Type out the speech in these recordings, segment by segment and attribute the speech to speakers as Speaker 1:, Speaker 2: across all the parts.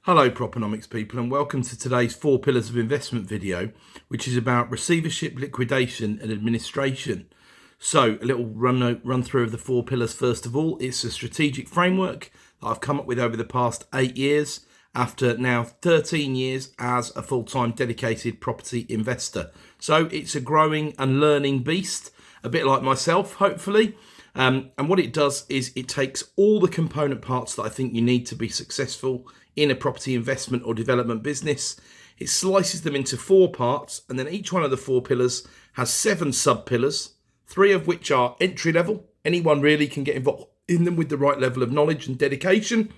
Speaker 1: Hello Proponomics people, and welcome to today's 4 pillars of investment video, which is about receivership, liquidation and administration. So a little run through of the 4 pillars. First of all, it's a strategic framework that I've come up with over the past 8 years after now 13 years as a full-time dedicated property investor. So it's a growing and learning beast, a bit like myself, hopefully. And what it does is it takes all the component parts that I think you need to be successful in a property investment or development business. It slices them into 4 parts, and then each one of the 4 pillars has 7 sub-pillars, 3 of which are entry level. Anyone really can get involved in them with the right level of knowledge and dedication.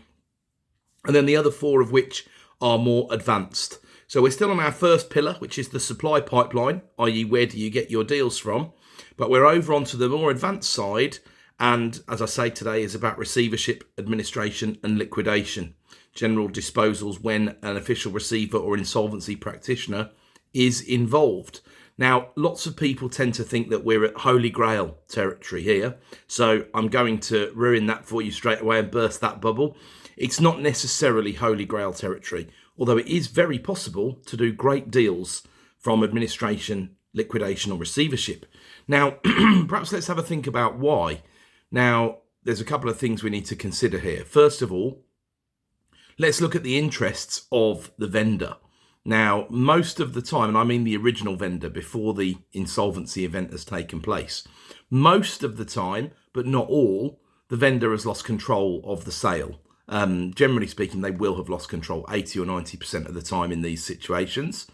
Speaker 1: And then the other 4 of which are more advanced. So we're still on our first pillar, which is the supply pipeline, i.e. where do you get your deals from? But we're over onto the more advanced side, and as I say today is about receivership, administration and liquidation. General disposals when an official receiver or insolvency practitioner is involved. Now, lots of people tend to think that we're at Holy Grail territory here, so I'm going to ruin that for you straight away and burst that bubble. It's not necessarily Holy Grail territory, although it is very possible to do great deals from administration, liquidation or receivership. Now, perhaps let's have a think about why. Now, there's a couple of things we need to consider here. First of all, let's look at the interests of the vendor. Now, most of the time, and I mean the original vendor before the insolvency event has taken place, most of the time, but not all, the vendor has lost control of the sale. Generally speaking, they will have lost control 80 or 90% of the time in these situations.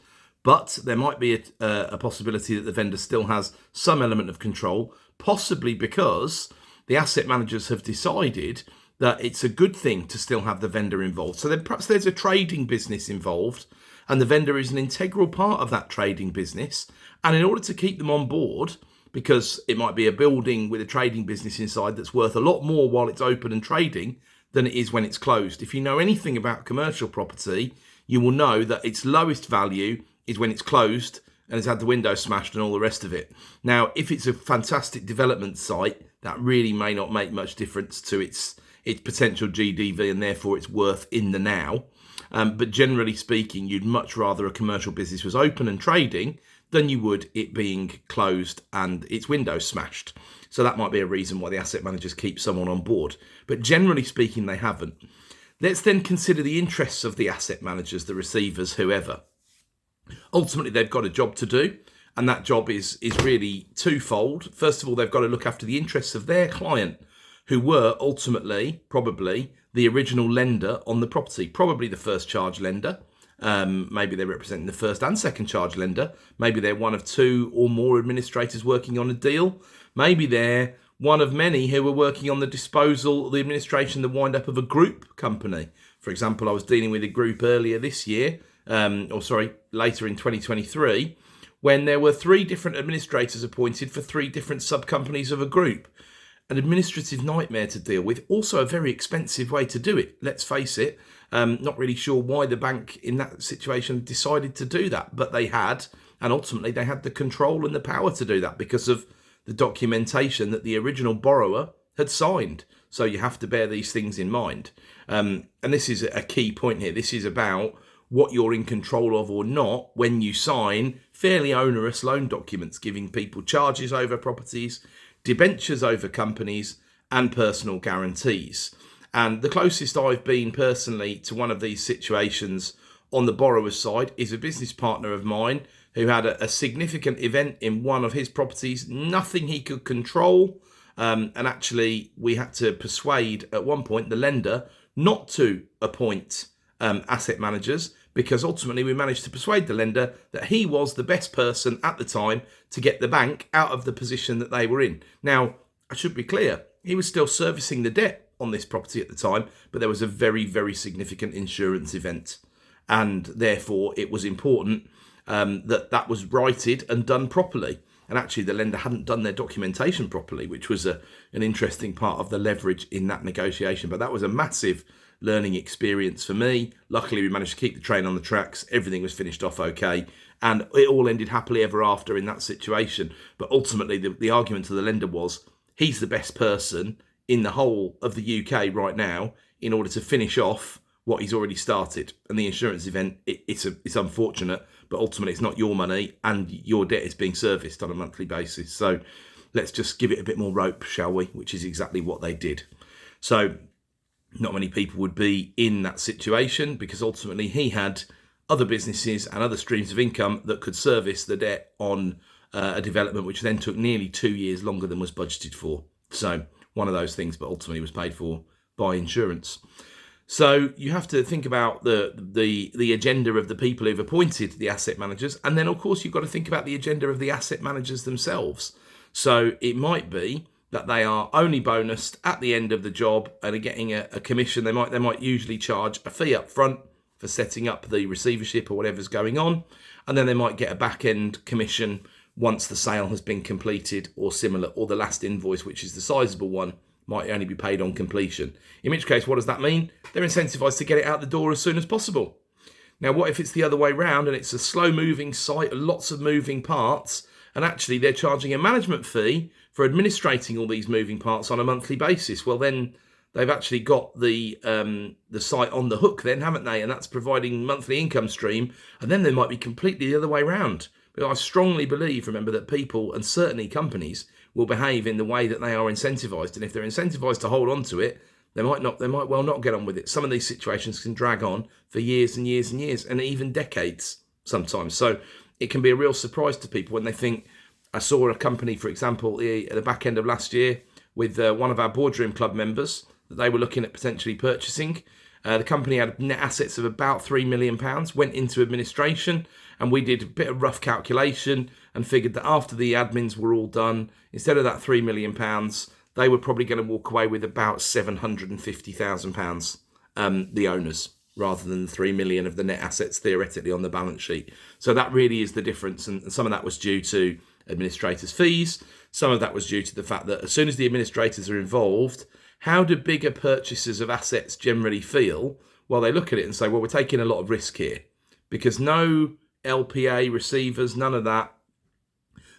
Speaker 1: But there might be a possibility that the vendor still has some element of control, possibly because the asset managers have decided that it's a good thing to still have the vendor involved. So then perhaps there's a trading business involved and the vendor is an integral part of that trading business. And in order to keep them on board, because it might be a building with a trading business inside that's worth a lot more while it's open and trading than it is when it's closed. If you know anything about commercial property, you will know that its lowest value is when it's closed and has had the window smashed and all the rest of it. Now, if it's a fantastic development site, that really may not make much difference to its potential GDV and therefore its worth in the now. But generally speaking, you'd much rather a commercial business was open and trading than you would it being closed and its windows smashed. So that might be a reason why the asset managers keep someone on board. But generally speaking, they haven't. Let's then consider the interests of the asset managers, the receivers, whoever. Ultimately, they've got a job to do, and that job is really twofold. First of all, they've got to look after the interests of their client, who were ultimately probably the original lender on the property, probably the first charge lender. Maybe they're representing the first and second charge lender. Maybe they're one of 2 or more administrators working on a deal. Maybe they're one of many who were working on the disposal, the administration, the wind up of a group company. For example, I was dealing with a group earlier this year, later in 2023, when there were 3 different administrators appointed for 3 different sub-companies of a group. An administrative nightmare to deal with, also a very expensive way to do it, let's face it. Not really sure why the bank in that situation decided to do that, but they had, and ultimately they had the control and the power to do that because of the documentation that the original borrower had signed. So you have to bear these things in mind. And this is a key point here. This is about what you're in control of or not when you sign fairly onerous loan documents, giving people charges over properties, debentures over companies and personal guarantees. And the closest I've been personally to one of these situations on the borrower's side is a business partner of mine who had a significant event in one of his properties, nothing he could control. And actually we had to persuade at one point the lender not to appoint asset managers, because ultimately we managed to persuade the lender that he was the best person at the time to get the bank out of the position that they were in. Now, I should be clear, he was still servicing the debt on this property at the time, but there was a very, very significant insurance event. And therefore, it was important that was righted and done properly. And actually, the lender hadn't done their documentation properly, which was an interesting part of the leverage in that negotiation. But that was a massive learning experience for me. Luckily, we managed to keep the train on the tracks. Everything was finished off okay. And it all ended happily ever after in that situation. But ultimately, the argument to the lender was, he's the best person in the whole of the UK right now in order to finish off what he's already started. And the insurance event, it's unfortunate, but ultimately it's not your money and your debt is being serviced on a monthly basis. So let's just give it a bit more rope, shall we? Which is exactly what they did. So not many people would be in that situation because ultimately he had other businesses and other streams of income that could service the debt on a development which then took nearly 2 years longer than was budgeted for. So one of those things, but ultimately was paid for by insurance. So you have to think about the agenda of the people who've appointed the asset managers. And then, of course, you've got to think about the agenda of the asset managers themselves. So it might be that they are only bonused at the end of the job and are getting a commission. They might usually charge a fee up front for setting up the receivership or whatever's going on. And then they might get a back-end commission once the sale has been completed or similar, or the last invoice, which is the sizable one, might only be paid on completion. In which case, what does that mean? They're incentivized to get it out the door as soon as possible. Now, what if it's the other way round and it's a slow-moving site, lots of moving parts, and actually they're charging a management fee for administrating all these moving parts on a monthly basis? Well, then they've actually got the site on the hook then, haven't they? And that's providing monthly income stream, and then they might be completely the other way round. But I strongly believe, remember, that people and certainly companies will behave in the way that they are incentivized. And if they're incentivized to hold on to it, they might well not get on with it. Some of these situations can drag on for years and years and years, and even decades sometimes. So it can be a real surprise to people when they think, I saw a company, for example, at the back end of last year with one of our boardroom club members that they were looking at potentially purchasing. The company had net assets of about £3 million, went into administration, and we did a bit of rough calculation and figured that after the admins were all done, instead of that £3 million, they were probably going to walk away with about £750,000, the owners, rather than the 3 million of the net assets theoretically on the balance sheet. So that really is the difference. And some of that was due to administrators' fees. Some of that was due to the fact that as soon as the administrators are involved, how do bigger purchasers of assets generally feel? Well, they look at it and say, well, we're taking a lot of risk here because no LPA receivers, none of that,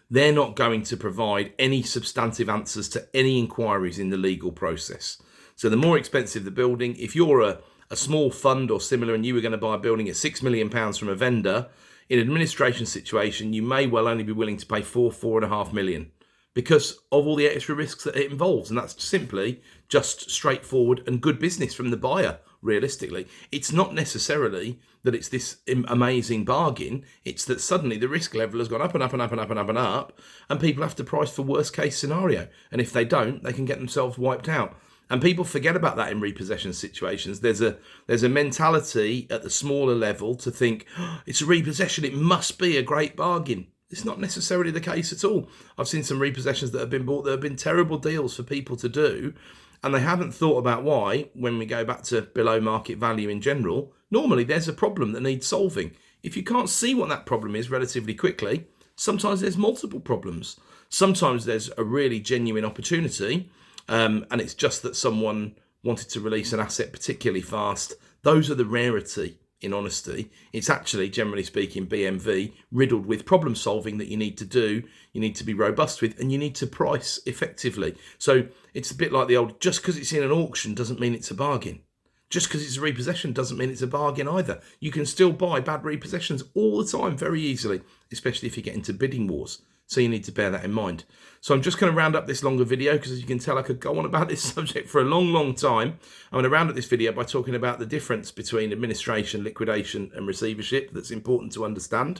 Speaker 1: they're not going to provide any substantive answers to any inquiries in the legal process. So the more expensive the building, if you're a small fund or similar and you were going to buy a building at £6 million from a vendor, in an administration situation, you may well only be willing to pay £4.5 million because of all the extra risks that it involves. And that's simply just straightforward and good business from the buyer, realistically. It's not necessarily that it's this amazing bargain. It's that suddenly the risk level has gone up and up and up and up and up and up, and people have to price for worst case scenario. And if they don't, they can get themselves wiped out. And people forget about that in repossession situations. There's a mentality at the smaller level to think, oh, it's a repossession, it must be a great bargain. It's not necessarily the case at all. I've seen some repossessions that have been bought that have been terrible deals for people to do, and they haven't thought about why, when we go back to below market value in general, normally there's a problem that needs solving. If you can't see what that problem is relatively quickly, sometimes there's multiple problems. Sometimes there's a really genuine opportunity, and it's just that someone wanted to release an asset particularly fast. Those are the rarity, in honesty. It's actually, generally speaking, BMV riddled with problem solving that you need to do, you need to be robust with, and you need to price effectively. So it's a bit like the old, just because it's in an auction doesn't mean it's a bargain. Just because it's a repossession doesn't mean it's a bargain either. You can still buy bad repossessions all the time very easily, especially if you get into bidding wars. So you need to bear that in mind. So I'm just going to round up this longer video because, as you can tell, I could go on about this subject for a long, long time. I'm going to round up this video by talking about the difference between administration, liquidation and receivership that's important to understand.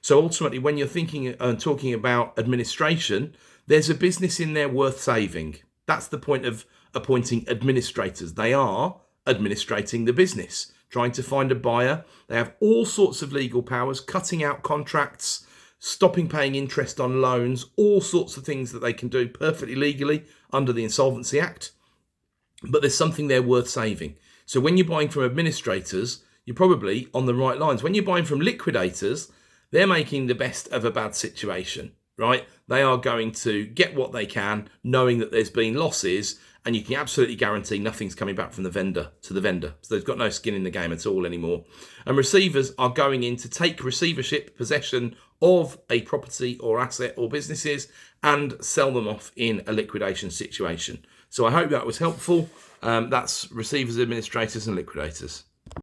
Speaker 1: So ultimately, when you're thinking and talking about administration, there's a business in there worth saving. That's the point of appointing administrators. They are administrating the business, trying to find a buyer. They have all sorts of legal powers, cutting out contracts, stopping paying interest on loans, all sorts of things that they can do perfectly legally under the Insolvency Act. But there's something there worth saving. So when you're buying from administrators, you're probably on the right lines. When you're buying from liquidators, they're making the best of a bad situation, right? They are going to get what they can, knowing that there's been losses, and you can absolutely guarantee nothing's coming back from the vendor to the vendor. So they've got no skin in the game at all anymore. And receivers are going in to take receivership possession of a property or asset or businesses and sell them off in a liquidation situation. So I hope that was helpful. That's receivers, administrators and liquidators.